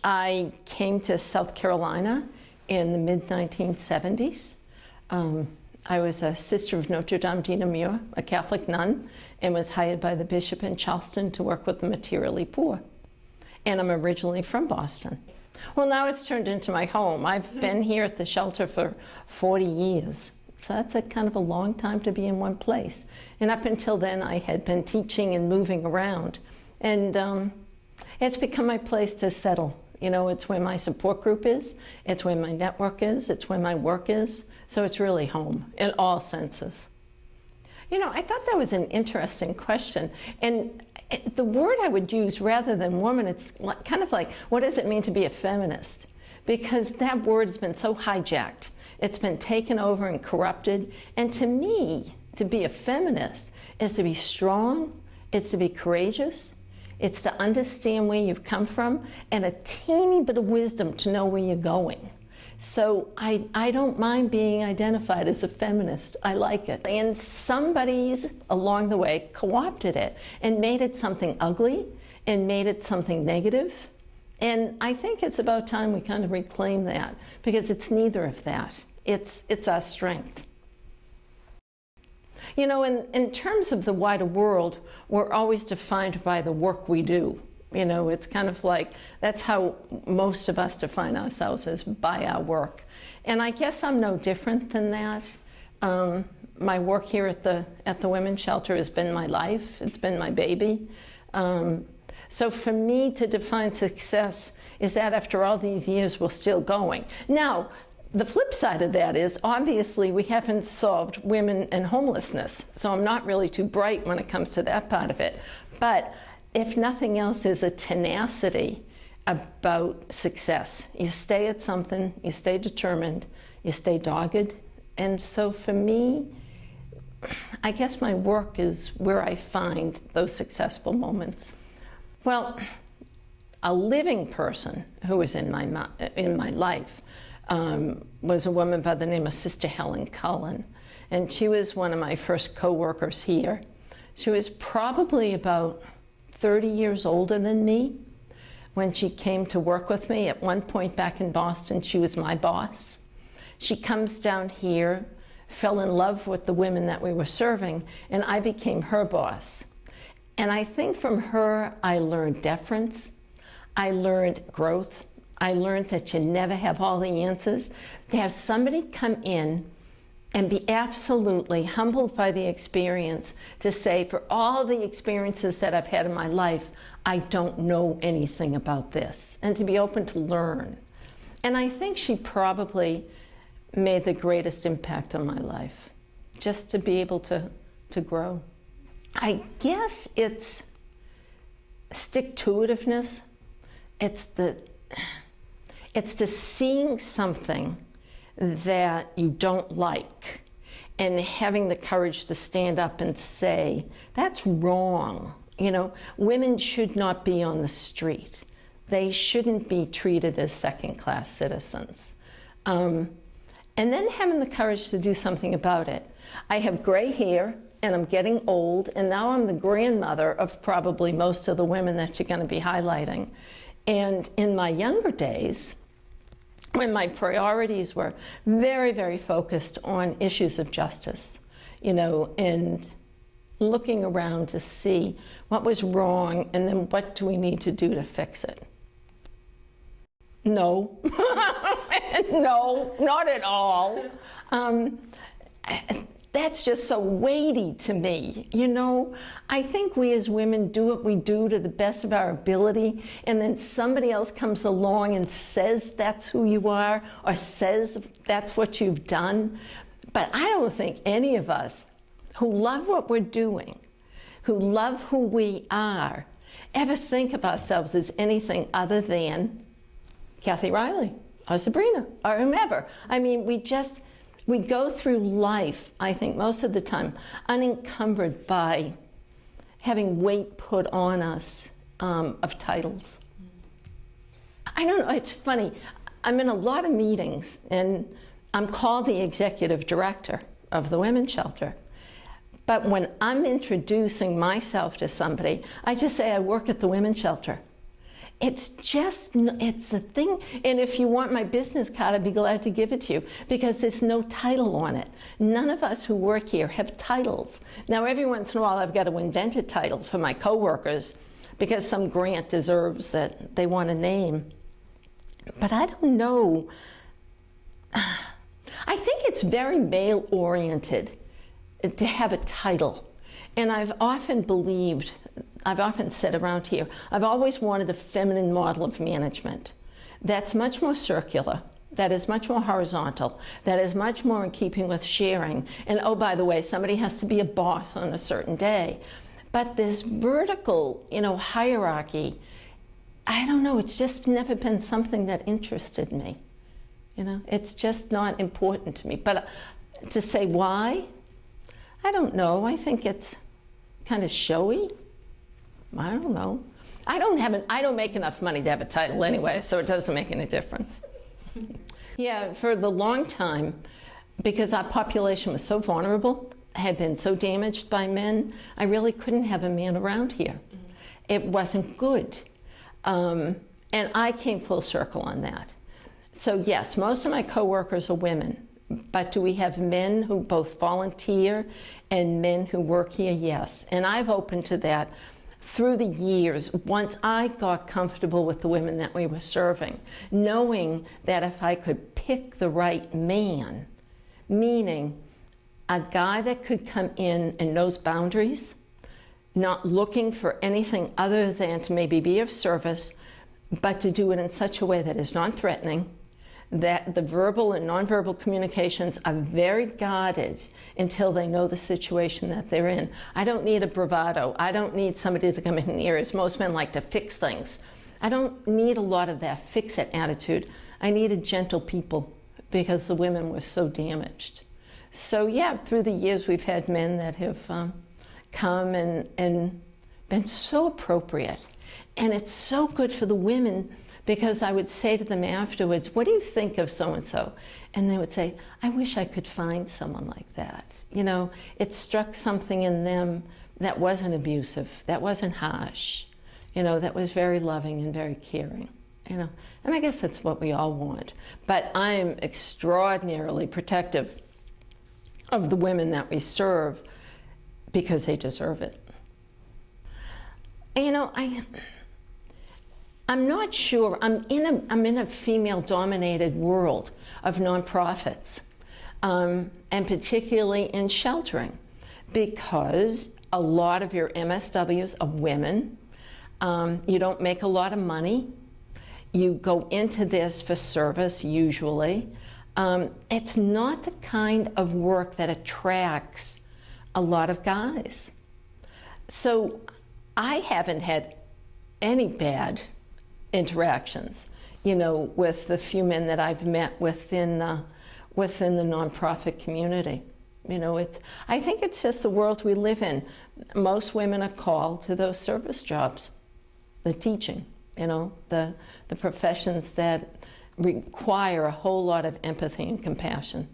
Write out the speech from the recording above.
I came to South Carolina in the mid-1970s. I was a sister of Notre Dame de Namur, a Catholic nun, and was hired by the bishop in Charleston to work with the materially poor. And I'm originally from Boston. Well, now it's turned into my home. I've been here at the shelter for 40 years. So that's a kind of a long time to be in one place. And up until then, I had been teaching and moving around. And it's become my place to settle. You know, it's where my support group is, it's where my network is, it's where my work is. So it's really home in all senses. You know, I thought that was an interesting question. And the word I would use rather than woman, it's kind of like, what does it mean to be a feminist? Because that word has been so hijacked. It's been taken over and corrupted. And to me, to be a feminist is to be strong, it's to be courageous, it's to understand where you've come from, and a teeny bit of wisdom to know where you're going. So I don't mind being identified as a feminist. I like it. And somebody's along the way co-opted it and made it something ugly and made it something negative. And I think it's about time we kind of reclaim that, because it's neither of that. It's our strength. You know, in terms of the wider world, we're always defined by the work we do. You know, it's kind of like, that's how most of us define ourselves, as by our work. And I guess I'm no different than that. My work here at the women's shelter has been my life. It's been my baby. So for me to define success is that after all these years, we're still going. Now, the flip side of that is, obviously, we haven't solved women and homelessness. So I'm not really too bright when it comes to that part of it. But if nothing else, is a tenacity about success. You stay at something, you stay determined, you stay dogged. And so for me, I guess my work is where I find those successful moments. Well, a living person who was in my life was a woman by the name of Sister Helen Cullen. And she was one of my first co-workers here. She was probably about 30 years older than me when she came to work with me. At one point back in Boston, she was my boss. She comes down here, fell in love with the women that we were serving, and I became her boss. And I think from her, I learned deference, I learned growth, I learned that you never have all the answers. To have somebody come in and be absolutely humbled by the experience, to say, for all the experiences that I've had in my life, I don't know anything about this, and to be open to learn. And I think she probably made the greatest impact on my life, just to be able to grow. I guess it's stick-to-itiveness. It's the seeing something that you don't like and having the courage to stand up and say, that's wrong. You know, women should not be on the street. They shouldn't be treated as second-class citizens. And then having the courage to do something about it. I have gray hair, and I'm getting old, and now I'm the grandmother of probably most of the women that you're going to be highlighting. And in my younger days, when my priorities were very, very focused on issues of justice, you know, and looking around to see what was wrong and then what do we need to do to fix it. No, no, not at all. That's just so weighty to me. You know, I think we as women do what we do to the best of our ability, and then somebody else comes along and says that's who you are, or says that's what you've done. But I don't think any of us who love what we're doing, who love who we are, ever think of ourselves as anything other than Kathy Riley, or Sabrina, or whomever. I mean, we go through life, I think, most of the time, unencumbered by having weight put on us of titles. I don't know, it's funny. I'm in a lot of meetings, and I'm called the executive director of the women's shelter. But when I'm introducing myself to somebody, I just say I work at the women's shelter. It's just, it's the thing. And if you want my business card, I'd be glad to give it to you, because there's no title on it. None of us who work here have titles. Now, every once in a while, I've got to invent a title for my coworkers because some grant deserves that they want a name. But I don't know. I think it's very male-oriented to have a title. And I've often said around here, I've always wanted a feminine model of management that's much more circular, that is much more horizontal, that is much more in keeping with sharing. And oh, by the way, somebody has to be a boss on a certain day. But this vertical, hierarchy, I don't know, it's just never been something that interested me. It's just not important to me. But to say why, I don't know. I think it's kind of showy. I don't know. I don't make enough money to have a title anyway, so it doesn't make any difference. Yeah, for the long time, because our population was so vulnerable, had been so damaged by men, I really couldn't have a man around here. It wasn't good. And I came full circle on that. So yes, most of my coworkers are women, but do we have men who both volunteer and men who work here? Yes, and I've opened to that through the years. Once I got comfortable with the women that we were serving, knowing that if I could pick the right man, meaning a guy that could come in and knows boundaries, not looking for anything other than to maybe be of service, but to do it in such a way that is non-threatening, that the verbal and nonverbal communications are very guarded until they know the situation that they're in. I don't need a bravado. I don't need somebody to come in here, as most men like to fix things. I don't need a lot of that fix-it attitude. I needed gentle people because the women were so damaged. So yeah, through the years we've had men that have come and been so appropriate. And it's so good for the women, because I would say to them afterwards, what do you think of so-and-so? And they would say, I wish I could find someone like that. It struck something in them that wasn't abusive, that wasn't harsh, that was very loving and very caring, And I guess that's what we all want. But I'm extraordinarily protective of the women that we serve because they deserve it. I'm not sure. I'm in a female-dominated world of nonprofits, and particularly in sheltering, because a lot of your MSWs are women. You don't make a lot of money. You go into this for service usually. It's not the kind of work that attracts a lot of guys. So I haven't had any bad interactions, with the few men that I've met within the nonprofit community. I think it's just the world we live in. Most women are called to those service jobs, the teaching, the professions that require a whole lot of empathy and compassion.